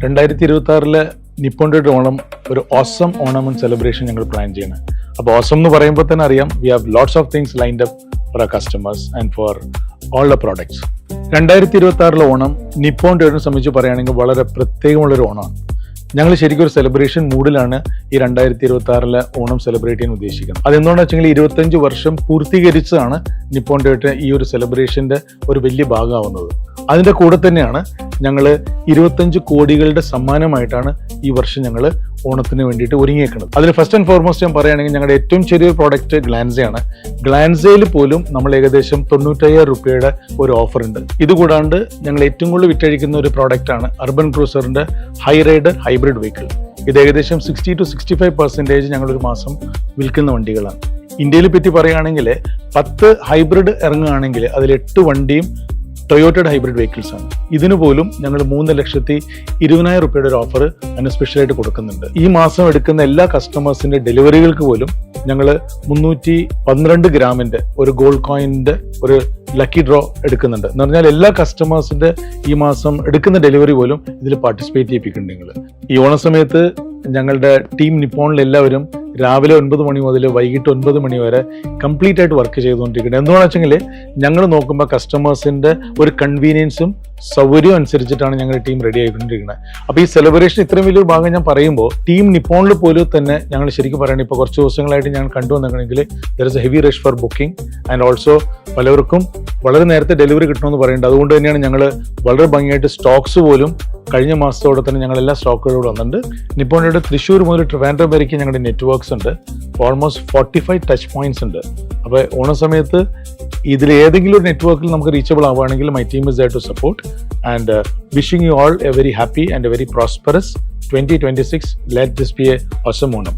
2026 Nippon Onam ഒരു awesome Onam celebration ഞങ്ങൾ plan ചെയ്യണം. അപ്പോൾ ഓസം എന്ന് പറയുമ്പോൾ തന്നെ അറിയാം, we have lots of things lined up for our customers and for all the products. 2026 Onam Nippon സംബന്ധിച്ച് പറയുകയാണെങ്കിൽ വളരെ പ്രത്യേകമുള്ളൊരു ഓണമാണ്. ഞങ്ങൾ ശരിക്കും ഒരു സെലിബ്രേഷൻ മൂഡിലാണ് ഈ 2026 ഓണം സെലിബ്രേറ്റ് ചെയ്യാൻ ഉദ്ദേശിക്കുന്നത്. അതെന്തുകൊണ്ടാണെന്ന് വെച്ചെങ്കിൽ 25 വർഷം പൂർത്തീകരിച്ചതാണ് നിപ്പോൺ ടൊയോട്ട ഈ ഒരു സെലിബ്രേഷന്റെ ഒരു വലിയ ഭാഗമാവുന്നത്. അതിന്റെ കൂടെ തന്നെയാണ് ഞങ്ങൾ 25 കോടികളുടെ സമ്മാനമായിട്ടാണ് ഈ വർഷം ഞങ്ങൾ ഓണത്തിന് വേണ്ടിയിട്ട് ഒരുങ്ങിയേക്കുന്നത്. അതിൽ ഫസ്റ്റ് ആൻഡ് ഫോർമോസ്റ്റ് ഞാൻ പറയുകയാണെങ്കിൽ ഞങ്ങളുടെ ഏറ്റവും ചെറിയൊരു പ്രോഡക്റ്റ് ഗ്ലാൻസയാണ്. ഗ്ലാൻസയിൽ പോലും നമ്മൾ ഏകദേശം 95,000 രൂപയുടെ ഒരു ഓഫർ ഉണ്ട്. ഇതുകൂടാണ്ട് ഞങ്ങൾ ഏറ്റവും കൂടുതൽ വിറ്റഴിക്കുന്ന ഒരു പ്രോഡക്റ്റാണ് അർബൻ ക്രൂസറിന്റെ ഹൈ റൈഡർ ഹൈബ്രിഡ് വെഹിക്കിൾ. ഇത് ഏകദേശം 60 to 65% ഞങ്ങളൊരു മാസം വിൽക്കുന്ന വണ്ടികളാണ്. ഇന്ത്യയിൽ പറ്റി പറയുകയാണെങ്കിൽ 10 ഹൈബ്രിഡ് ഇറങ്ങുകയാണെങ്കിൽ അതിൽ 8 വണ്ടിയും ടൊയോട്ടയുടെ ഹൈബ്രിഡ് വെഹിക്കിൾസ് ആണ്. ഇതിന് പോലും ഞങ്ങൾ 3,20,000 രൂപയുടെ ഒരു ഓഫർ അതിന് സ്പെഷ്യലായിട്ട് കൊടുക്കുന്നുണ്ട്. ഈ മാസം എടുക്കുന്ന എല്ലാ കസ്റ്റമേഴ്സിന്റെ ഡെലിവറികൾക്ക് പോലും ഞങ്ങൾ 312 ഗ്രാമിന്റെ ഒരു ഗോൾഡ് കോയിന്റെ ഒരു ലക്കി ഡ്രോ എടുക്കുന്നുണ്ട്. എന്ന് പറഞ്ഞാൽ എല്ലാ കസ്റ്റമേഴ്സിന്റെ ഈ മാസം എടുക്കുന്ന ഡെലിവറി പോലും ഇതിൽ പാർട്ടിസിപ്പേറ്റ് ചെയ്യിപ്പിക്കുന്നുണ്ട്. നിങ്ങൾ ഈ ഓണ സമയത്ത് ഞങ്ങളുടെ ടീം നിപ്പോണിൽ എല്ലാവരും രാവിലെ 9 മണി മുതൽ വൈകിട്ട് 9 മണി വരെ കംപ്ലീറ്റ് ആയിട്ട് വർക്ക് ചെയ്തുകൊണ്ടിരിക്കുന്നത്. എന്തുകൊണ്ടാണെന്ന് വെച്ചെങ്കിൽ ഞങ്ങൾ നോക്കുമ്പോൾ കസ്റ്റമേഴ്സിന്റെ ഒരു കൺവീനിയൻസും സൗകര്യവും അനുസരിച്ചിട്ടാണ് ഞങ്ങളുടെ ടീം റെഡി ആയിക്കൊണ്ടിരിക്കുന്നത്. അപ്പോൾ ഈ സെലിബ്രേഷൻ ഇത്രയും വലിയൊരു ഭാഗം ഞാൻ പറയുമ്പോൾ ടീം നിപ്പോണിൽ പോലും തന്നെ ഞങ്ങൾ ശരിക്കും പറയുന്നത് ഇപ്പോൾ കുറച്ച് ദിവസങ്ങളായിട്ട് ഞാൻ കണ്ടുവന്നെങ്കിൽ there is a heavy rush for booking and also പലവർക്കും വളരെ നേരത്തെ ഡെലിവറി കിട്ടണമെന്ന് പറയുന്നുണ്ട്. അതുകൊണ്ട് തന്നെയാണ് ഞങ്ങൾ വളരെ ഭംഗിയായിട്ട് സ്റ്റോക്സ് പോലും കഴിഞ്ഞ മാസത്തോടെ തന്നെ ഞങ്ങൾ എല്ലാ സ്റ്റോക്കുകളോട് വന്നിട്ടുണ്ട്. നിപ്പോണിയുടെ തൃശ്ശൂർ മുതൽ ട്രിവാൻഡ്രം വരയ്ക്ക് ഞങ്ങളുടെ നെറ്റ്വർക്ക്സ് ഉണ്ട്. ഓൾമോസ്റ്റ് 45 ടച്ച് പോയിന്റ്സ് ഉണ്ട്. അപ്പോൾ ഓണ സമയത്ത് ഇതിൽ ഏതെങ്കിലും ഒരു നെറ്റ്വർക്കിൽ നമുക്ക് റീച്ചബിൾ ആവുകയാണെങ്കിൽ my team is there to support and wishing you all a very happy and a very prosperous 2026. Let this be a awesome Onam.